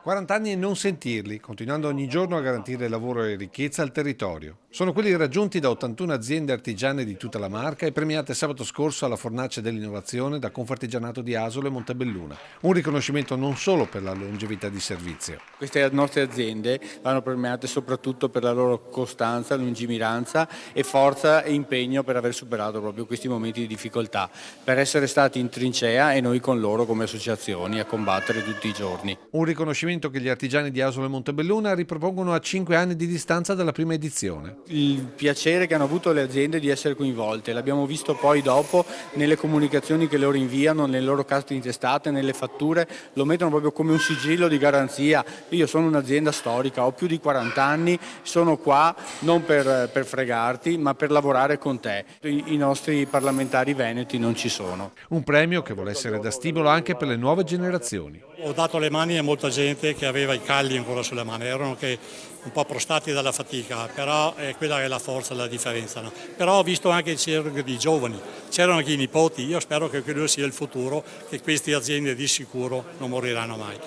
40 anni e non sentirli, continuando ogni giorno a garantire lavoro e ricchezza al territorio. Sono quelli raggiunti da 81 aziende artigiane di tutta la Marca e premiate sabato scorso alla Fornace dell'Innovazione da Confartigianato di Asolo e Montebelluna. Un riconoscimento non solo per la longevità di servizio. Queste nostre aziende vanno premiate soprattutto per la loro costanza, lungimiranza e forza e impegno per aver superato proprio questi momenti di difficoltà, per essere stati in trincea e noi con loro come associazioni a combattere tutti i giorni. Un riconoscimento che gli artigiani di Asolo e Montebelluna ripropongono a 5 anni di distanza dalla prima edizione. Il piacere che hanno avuto le aziende di essere coinvolte, l'abbiamo visto poi dopo nelle comunicazioni che loro inviano, nelle loro carte intestate, nelle fatture, lo mettono proprio come un sigillo di garanzia. Io sono un'azienda storica, ho più di 40 anni, sono qua non per fregarti ma per lavorare con te. I nostri parlamentari veneti non ci sono. Un premio che vuole essere da stimolo anche per le nuove generazioni. Ho dato le mani a molta gente che aveva i calli ancora sulle mani, erano che un po' prostati dalla fatica, però quella è la forza, la differenza. No? Però ho visto anche c'erano di giovani, c'erano anche i nipoti, io spero che quello sia il futuro, che queste aziende di sicuro non moriranno mai.